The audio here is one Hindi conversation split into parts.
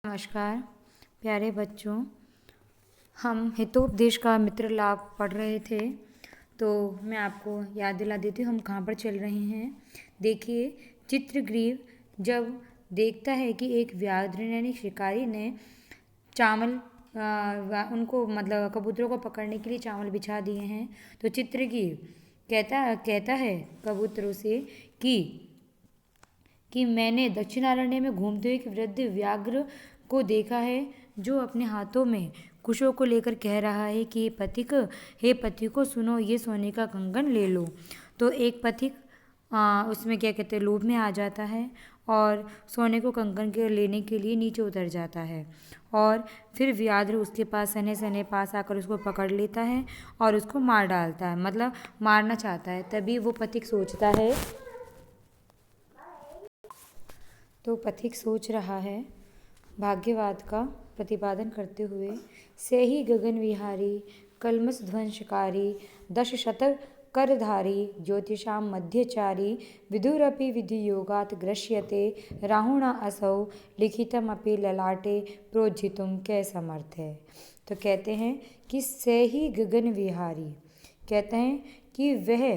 नमस्कार प्यारे बच्चों। हम हितोपदेश का मित्र लाभ पढ़ रहे थे, तो मैं आपको याद दिला देती हूँ हम कहाँ पर चल रहे हैं। देखिए, चित्रग्रीव जब देखता है कि एक व्याघ्र यानी शिकारी ने चावल उनको मतलब कबूतरों को पकड़ने के लिए चावल बिछा दिए हैं, तो चित्रग्रीव कहता है कबूतरों से कि मैंने दक्षिणारण्य में घूमते हुए एक वृद्ध व्याघ्र को देखा है, जो अपने हाथों में कुशों को लेकर कह रहा है कि हे पथिको सुनो, ये सोने का कंगन ले लो। तो एक पथिक उसमें क्या कहते हैं, लोभ में आ जाता है और सोने को कंगन के लेने के लिए नीचे उतर जाता है। और फिर व्याघ्र उसके पास सने सने पास आकर उसको पकड़ लेता है और उसको मार डालता है, मतलब मारना चाहता है। तभी वो पथिक सोचता है, तो पथिक सोच रहा है भाग्यवाद का प्रतिपादन करते हुए, से ही गगन विहारी कलमस ध्वंसकारी दश शतक करधारी ज्योतिषां मध्यचारी विदुरपि विधि योगात् ग्रश्यते राहुणा असौ लिखितमपि ललाटे प्रोज्झितुं कै समर्थ है। तो कहते हैं कि से ही गगन विहारी, कहते हैं कि वह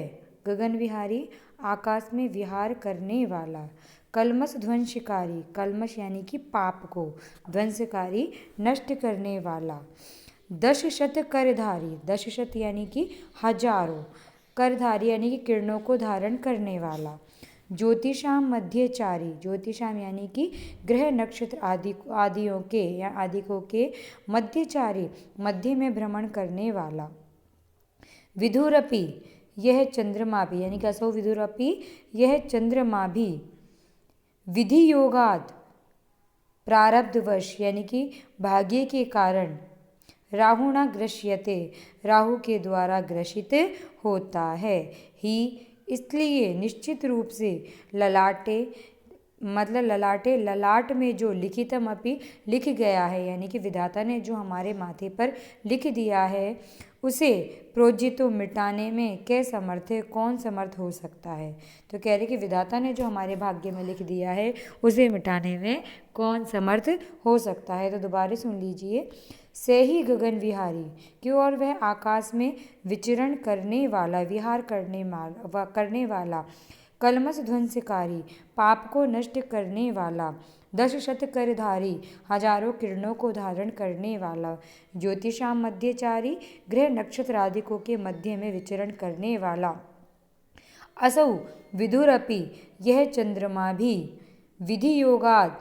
गगन विहारी आकाश में विहार करने वाला, कलमश ध्वंसकारी, कलमश यानी कि पाप को, ध्वंसकारी नष्ट करने वाला, दश शत करधारी, दश शत यानी कि हजारों, करधारी यानी कि किरणों को धारण करने वाला, ज्योतिषाम मध्यचारी, ज्योतिषाम यानी कि ग्रह नक्षत्र आदियों के या आदिकों के मध्यचारी, मध्य में भ्रमण करने वाला, विधुरपि, यह चंद्रमा भी, यानी कि असौ विधुरपि, यह चंद्रमा भी, विधि योगात, प्रारब्धवश यानी कि भाग्य के कारण, राहुणा ग्रश्यते, राहु के द्वारा ग्रसित होता है, ही इसलिए निश्चित रूप से ललाटे, मतलब ललाटे, ललाट में जो लिखितम अपि लिख गया है, यानी कि विधाता ने जो हमारे माथे पर लिख दिया है, उसे प्रोज्झितो मिटाने में कै समर्थ है, कौन समर्थ हो सकता है। तो कह रहे कि विधाता ने जो हमारे भाग्य में लिख दिया है, उसे मिटाने में कौन समर्थ हो सकता है। तो दोबारा सुन लीजिए, से ही गगन विहारी, क्यों, और वह आकाश में विचरण करने वाला, विहार करने वाला, कलमश ध्वंसकारी, पाप को नष्ट करने वाला, दश शत करधारी, हजारों किरणों को धारण करने वाला, ज्योतिषाम मध्यचारी, ग्रह नक्षत्र आदिकों के मध्य में विचरण करने वाला, असौ विदुरपि, यह चंद्रमा भी, विधि योगाद,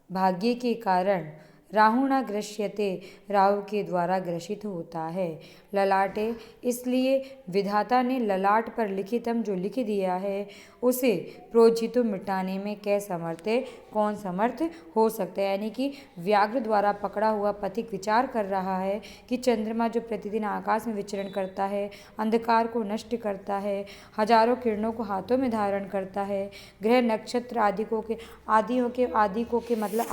भाग्य के कारण, राहुणा ग्रश्यते, राहु के द्वारा ग्रसित होता है, ललाटे, इसलिए विधाता ने ललाट पर लिखितम जो लिख दिया है, उसे प्रोज्झितो मिटाने में कै समर्थ है, कौन समर्थ हो सकता है। यानी कि व्याघ्र द्वारा पकड़ा हुआ पथिक विचार कर रहा है कि चंद्रमा जो प्रतिदिन आकाश में विचरण करता है, अंधकार को नष्ट करता है, हजारों किरणों को हाथों में धारण करता है, ग्रह नक्षत्र आदिकों के मतलब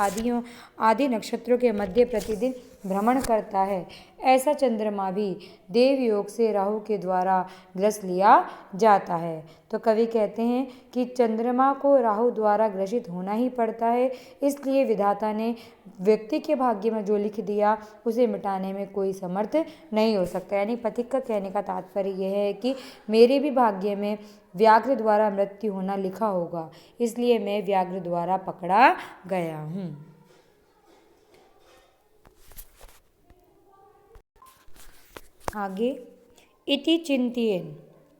आदि नक्षत्रों के मध्य प्रतिदिन भ्रमण करता है, ऐसा चंद्रमा भी देव योग से राहु के द्वारा ग्रस लिया जाता है। तो कवि कहते हैं कि चंद्रमा को राहु द्वारा ग्रसित होना ही पड़ता है, इसलिए विधाता ने व्यक्ति के भाग्य में जो लिख दिया, उसे मिटाने में कोई समर्थ नहीं हो सकता। यानी पथिक का कहने का तात्पर्य यह है कि मेरे भी भाग्य में व्याघ्र द्वारा मृत्यु होना लिखा होगा, इसलिए मैं व्याघ्र द्वारा पकड़ा गया हूँ। आगे, इति चिंतयन्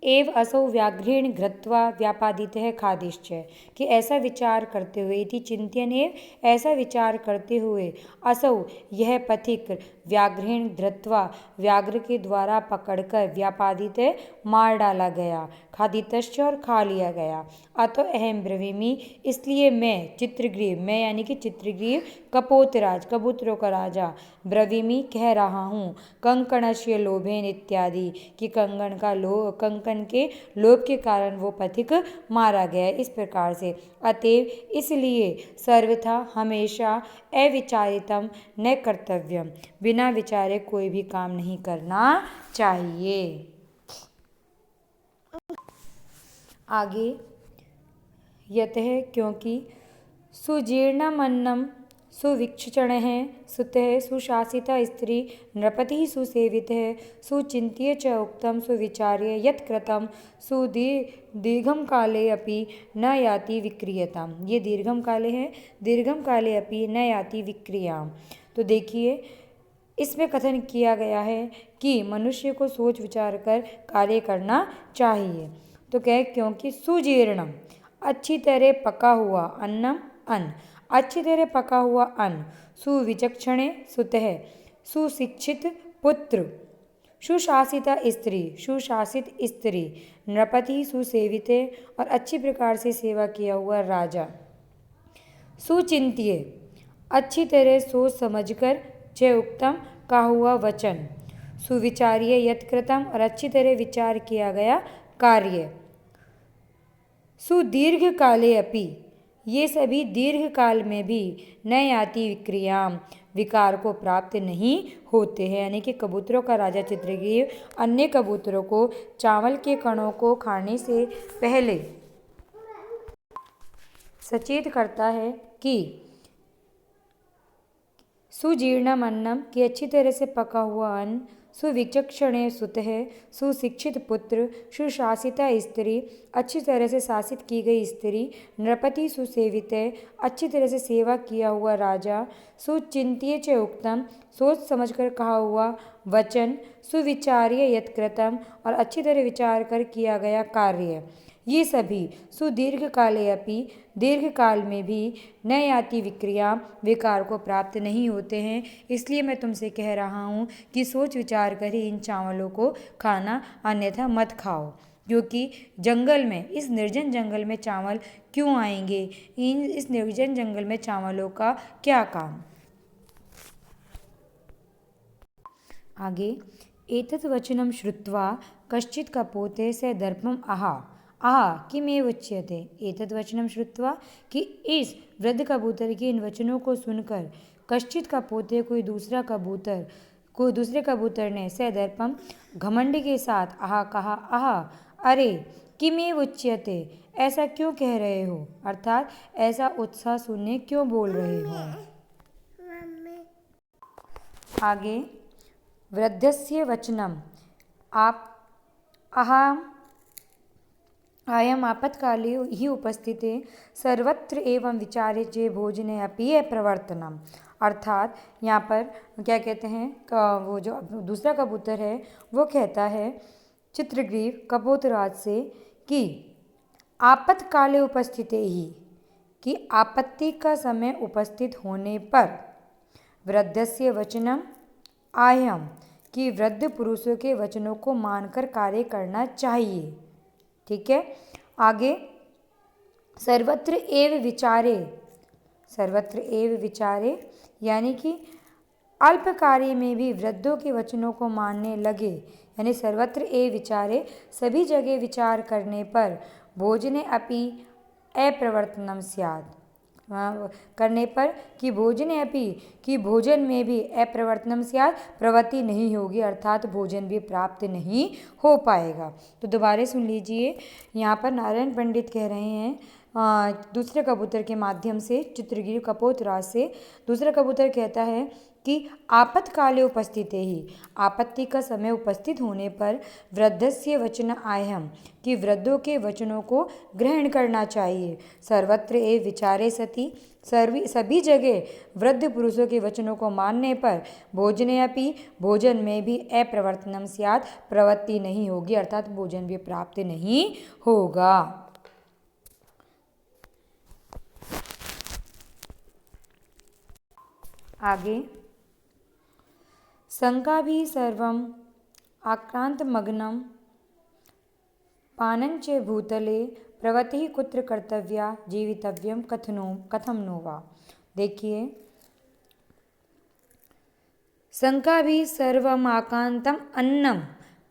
एव असौ व्याघ्रेण घृत्वा व्यापादितः खादिश्च, कि ऐसा विचार करते हुए, इति चिंतयन् एव, ऐसा विचार करते हुए, असौ यह पथिक, व्याघ्रेण धृत्वा, व्याघ्र के द्वारा पकड़कर, व्यापादित मार डाला गया, खादितश्च और खा लिया गया, अतो अहम ब्रवीमि, इसलिए मैं चित्रग्रीव, मैं यानी कि चित्रग्रीव कपोतराज, कबूतरों का राजा, ब्रवीमि कह रहा हूँ, कंकणस्य लोभेन इत्यादि, कि कंकन के लोभ के कारण वो पथिक मारा गया इस प्रकार से। अतएव इसलिए सर्वथा हमेशा अविचारितम न कर्तव्यम, बिना विचारे कोई भी काम नहीं करना चाहिए। आगे, यतः क्योंकि सुजीर्णमन्नम सुविक्षणः सुतः सुशासिता स्त्री नृपतिः सुसेवितः सुचिन्त्य च उक्तं सुविचार्य यत् कृतं दीर्घं काले अपि न याति विक्रियताम। ये दीर्घम काले है, दीर्घम काले अपि न याति विक्रियाम। तो देखिए इसमें कथन किया गया है कि मनुष्य को सोच विचार कर कार्य करना चाहिए। तो कहे क्योंकि सुजीर्णम अच्छी तरह पका हुआ अन्नम अन्न, अच्छी तरह पका हुआ अन्न, सुविचक्षणे सुतः सुशिक्षित पुत्र, सुशासिता स्त्री सुशासित स्त्री, नृपति सुसेविते और अच्छी प्रकार से सेवा किया हुआ राजा, सुचिंत्य अच्छी तरह सोच समझकर च उक्तम का हुआ वचन, सुविचार्य यत्कृतम और अच्छी तरह विचार किया गया कार्य, सुदीर्घ काले अपि ये सभी दीर्घ काल में भी न याति विक्रियाम विकार को प्राप्त नहीं होते हैं। यानी कि कबूतरों का राजा चित्रगीत अन्य कबूतरों को चावल के कणों को खाने से पहले सचेत करता है कि सुजीर्णम अन्नम की अच्छी तरह से पका हुआ अन्न, सुविचक्षणे सुतः सुशिक्षित पुत्र, सुशासिता स्त्री अच्छी तरह से शासित की गई स्त्री, नृपति सुसेवित अच्छी तरह से सेवा किया हुआ राजा, सुचिंत्य च उक्तम सोच समझकर कहा हुआ वचन, सुविचार्य यत्कृतम और अच्छी तरह विचार कर किया गया कार्य, ये सभी सुदीर्घ काले अपि दीर्घ काल में भी न याति विक्रिया विकार को प्राप्त नहीं होते हैं। इसलिए मैं तुमसे कह रहा हूँ कि सोच विचार कर ही इन चावलों को खाना, अन्यथा मत खाओ। क्योंकि जंगल में, इस निर्जन जंगल में चावल क्यों आएंगे? इस निर्जन जंगल में चावलों का क्या काम? आगे एतत् वचनं श्रुत्वा कश्चित् कपोते स दर्पम् आह किमेव उच्यते। एतत् वचनं श्रुत्वा कि इस वृद्ध कबूतर के इन वचनों को सुनकर कश्चित् कपोते कोई दूसरे कबूतर ने स दर्पम घमंड के साथ आह कहा, आह अरे किमेव उच्यते ऐसा क्यों कह रहे हो, अर्थात ऐसा उत्साह सुनने क्यों बोल रहे हो। आगे वृद्धस्य वचनम आयम आपत्काले ही उपस्थिते सर्वत्र एवं विचारे चे भोजने अपि प्रवर्तनम। अर्थात यहाँ पर क्या कहते हैं, वो जो दूसरा कबूतर है वो कहता है चित्रग्रीव कपोतराज से कि आपत्काले उपस्थिते ही, कि आपत्ति का समय उपस्थित होने पर, वृद्धस्य वचनम आयम कि वृद्ध पुरुषों के वचनों को मानकर कार्य करना चाहिए। ठीक है। आगे सर्वत्र एव विचारे यानी कि अल्प कार्य में भी वृद्धों के वचनों को मानने लगे, यानी सर्वत्र एव विचारे सभी जगह विचार करने पर, भोजने अपि अप्रवर्तनम स्यात् करने पर कि भोजने अपि कि भोजन में भी अप्रवर्तनम स्यात् प्रवृत्ति नहीं होगी, अर्थात भोजन भी प्राप्त नहीं हो पाएगा। तो दोबारा सुन लीजिए, यहाँ पर नारायण पंडित कह रहे हैं दूसरे कबूतर के माध्यम से चित्रगीत कपोतराज से। दूसरा कबूतर कहता है कि आपत्काले उपस्थिते ही, आपत्ति का समय उपस्थित होने पर, वृद्धस्य वचन आयम कि वृद्धों के वचनों को ग्रहण करना चाहिए, सर्वत्र एव विचारे सति सभी जगह वृद्ध पुरुषों के वचनों को मानने पर, भोजने अपि भोजन में भी अप्रवर्तनम स्यात् प्रवृत्ति नहीं होगी, अर्थात भोजन भी प्राप्त नहीं होगा। आगे शंकाभि सर्वम आक्रांतमग्नं पानञ्च भूतले प्रवृत्ति कुत्र कर्तव्या जीवितव्यम कथम नो वा। देखिए, शंकाभि सर्वमाकांतम अन्नम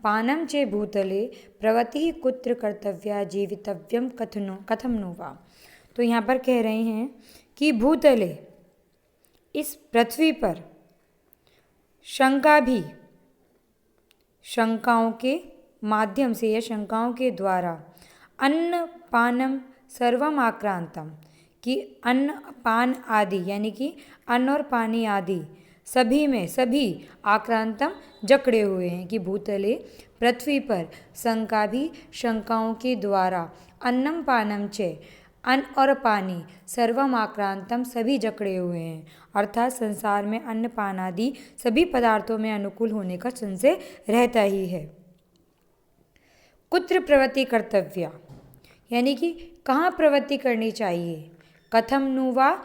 पानम च भूतले प्रवृत्ति कुत्र कर्तव्या जीवितव्यम कथम नो वा। तो यहाँ पर कह रहे हैं कि भूतले, इस पृथ्वी पर, शंका भी, शंकाओं के माध्यम से या शंकाओं के द्वारा, अन्न पानम सर्वम आक्रांतम कि अन्न पान आदि यानी कि अन्न और पानी आदि सभी में सभी आक्रांतम जकड़े हुए हैं कि भूतले पृथ्वी पर संकाभी शंकाओं के द्वारा अन्नम पानम च अन्न और पानी सर्वम आक्रांतम सभी जकड़े हुए हैं, अर्थात संसार में अन्न पान आदि सभी पदार्थों में अनुकूल होने का संशय रहता ही है। कुत्र प्रवृत्ति कर्तव्या यानी कि कहाँ प्रवृत्ति करनी चाहिए। कथम नु वा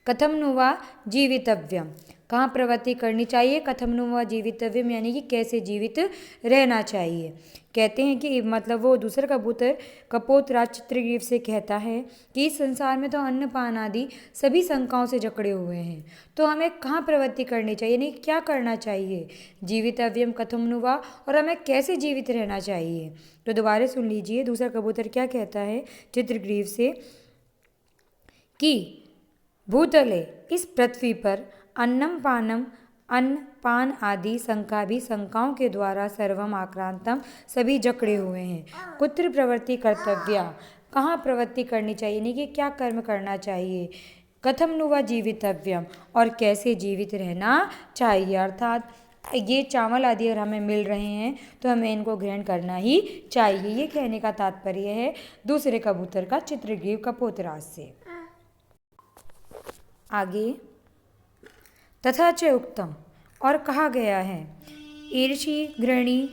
कथम नु वा जीवितव्यम, कहाँ प्रवृत्ति करनी चाहिए। कथम नु वा जीवितव्यम यानी कि कैसे जीवित रहना चाहिए। कहते हैं कि मतलब वो दूसरा कबूतर कपोतराज चित्रग्रीव से कहता है कि इस संसार में तो अन्न पान आदि सभी शंकाओं से जकड़े हुए हैं, तो हमें कहाँ प्रवृत्ति करनी चाहिए, यानी क्या करना चाहिए। जीवितव्यम कथम नु वा, और हमें कैसे जीवित रहना चाहिए। तो दोबारा सुन लीजिए दूसरा कबूतर क्या कहता है चित्रग्रीव से कि भूतले इस पृथ्वी पर अन्नम पानम अन्न पान आदि शंका भी शंकाओं के द्वारा सर्वम आक्रांतम सभी जकड़े हुए हैं। कुत्र प्रवृत्ति कर्तव्या, कहाँ प्रवृत्ति करनी चाहिए, यानी कि क्या कर्म करना चाहिए। कथम नु वा जीवितव्यम, और कैसे जीवित रहना चाहिए। अर्थात ये चावल आदि अगर हमें मिल रहे हैं तो हमें इनको ग्रहण करना ही चाहिए। ये कहने का तात्पर्य है दूसरे कबूतर का चित्रग्रीव कपोतराज से। आगे तथा च उक्तम, और कहा गया है ईर्षि घृणी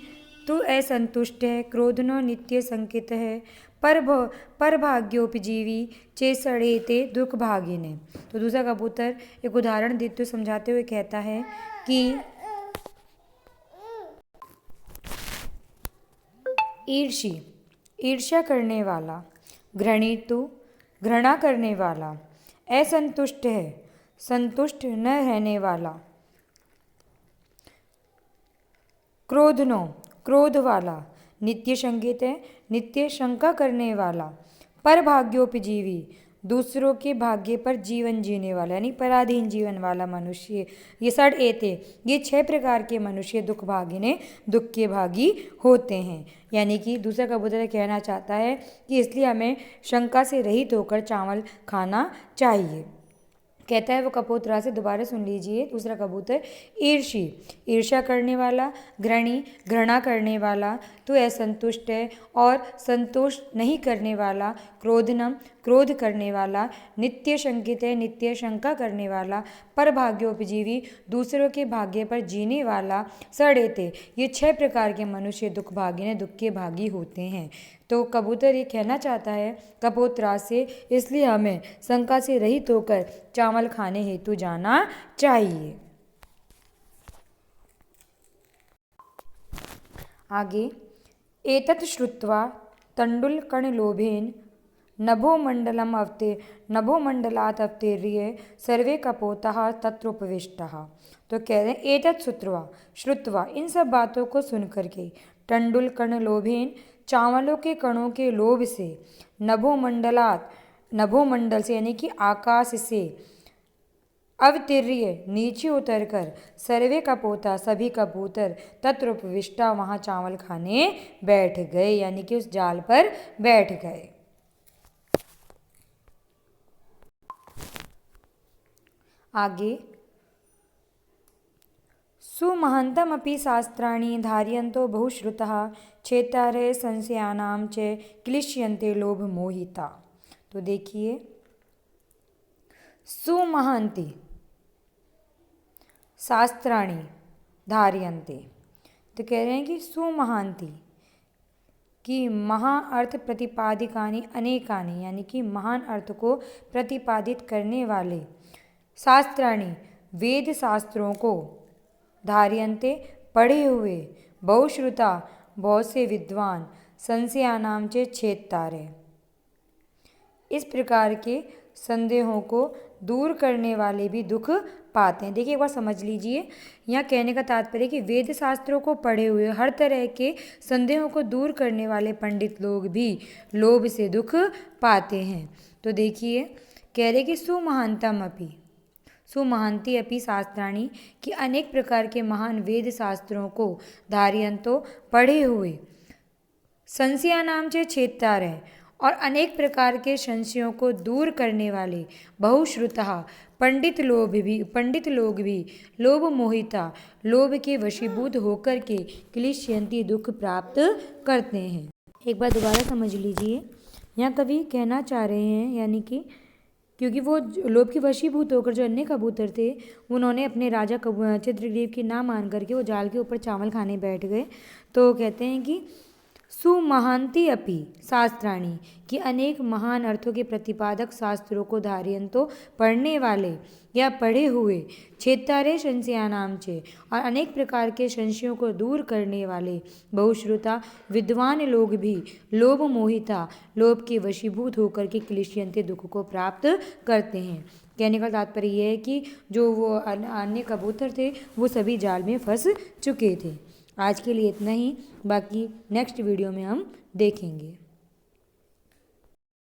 तु असंतुष्ट है, क्रोधनो नित्य संकित है, पर भाग्योपजीवी चे सड़ेते दुख भागिने। तो दूसरा कबूतर एक उदाहरण देते हुए समझाते हुए कहता है कि ईर्ष्या करने वाला, घृणितु घृणा करने वाला, असंतुष्ट है संतुष्ट न रहने वाला, क्रोधनो क्रोध वाला, नित्य शंकित है नित्य शंका करने वाला, पर भाग्योपजीवी दूसरों के भाग्य पर जीवन जीने वाला यानी पराधीन जीवन वाला मनुष्य। ये सड़ एते, ये 6 प्रकार के मनुष्य दुख भागिने दुख के भागी होते हैं। यानी कि दूसरा कबूतर कहना चाहता है कि इसलिए हमें शंका से रहित होकर चावल खाना चाहिए। कहता है वो कपोतरा से, दोबारा सुन लीजिए दूसरा कबूतर ईर्ष्या करने वाला, घृणी घृणा करने वाला, तो असंतुष्ट है और संतोष नहीं करने वाला, क्रोधनम क्रोध करने वाला, नित्य शंकित है नित्य शंका करने वाला, पर भाग्योपजीवी दूसरों के भाग्य पर जीने वाला, सड़ेते, ये 6 प्रकार के मनुष्य दुख भागी दुख के भागी होते हैं। तो कबूतर ये कहना चाहता है कपोतराज से, इसलिए हमें शंका से रहित होकर चावल खाने हेतु जाना चाहिए। आगे एतत् श्रुत्वा तण्डुलकणलोभेन नभोमण्डलात् अवतीर्य सर्वे कपोताः तत्र उपविष्टाः। तो कह रहे हैं एतत् श्रुत्वा इन सब बातों को सुन करके, तण्डुलकणलोभेन चावलों के कणों के लोभ से, नभोमंडल से यानी कि आकाश से, अवतीर्य नीचे उतरकर, सर्वे कपोता सभी कबूतर, तत्र उपविष्टा वहाँ चावल खाने बैठ गए यानी कि उस जाल पर बैठ गए। आगे सुमहन्तमपि शास्त्राणि धारयन्तो बहुश्रुतः क्षेत्रारे संशयानां च क्लिश्यन्ते लोभ मोहिता। तो देखिए सुमहन्ति शास्त्राणि धारयन्ते, तो कह रहे हैं कि सुमहांति कि महा अर्थ प्रतिपादिकानि अनेकानि यानी कि महान अर्थ को प्रतिपादित करने वाले, शास्त्राणि वेद शास्त्रों को, धारयन्ते पढ़े हुए, बहुश्रुता बहुत से विद्वान, संशयानाम चे छेदतारे इस प्रकार के संदेहों को दूर करने वाले भी दुख पाते हैं। देखिए एक बार समझ लीजिए, यहाँ कहने का तात्पर्य कि वेद शास्त्रों को पढ़े हुए हर तरह के संदेहों को दूर करने वाले पंडित लोग भी लोभ से दुख पाते हैं। तो देखिए कह रहे कि सुमहानतम अपि, सुमहांति अपि शास्त्राणि कि अनेक प्रकार के महान वेद शास्त्रों को धारयंतो पढ़े हुए संशयानाम च छेत्तारः और अनेक प्रकार के संशयों को दूर करने वाले बहुश्रुतः पंडित लोग भी लोभ मोहिता लोभ के वशीभूत होकर के क्लिश्यंती दुख प्राप्त करते हैं। एक बार दोबारा समझ लीजिए, यहाँ कवि कहना चाह रहे हैं यानी कि क्योंकि वो लोभ के वशीभूत होकर जो अन्य कबूतर थे उन्होंने अपने राजा चित्रग्रीव की ना मान करके वो जाल के ऊपर चावल खाने बैठ गए। तो कहते हैं कि सुमहांति अपि शास्त्राणि कि अनेक महान अर्थों के प्रतिपादक शास्त्रों को धारयंतो पढ़ने वाले या पढ़े हुए छेत्तारे संशयानाम चे और अनेक प्रकार के संशयों को दूर करने वाले बहुश्रुता विद्वान लोग भी लोभ मोहिता लोभ के वशीभूत होकर के क्लिश्यंते दुख को प्राप्त करते हैं। कहने का तात्पर्य यह है कि जो वो अन्य कबूतर थे वो सभी जाल में फंस चुके थे। आज के लिए इतना ही, बाकी नेक्स्ट वीडियो में हम देखेंगे।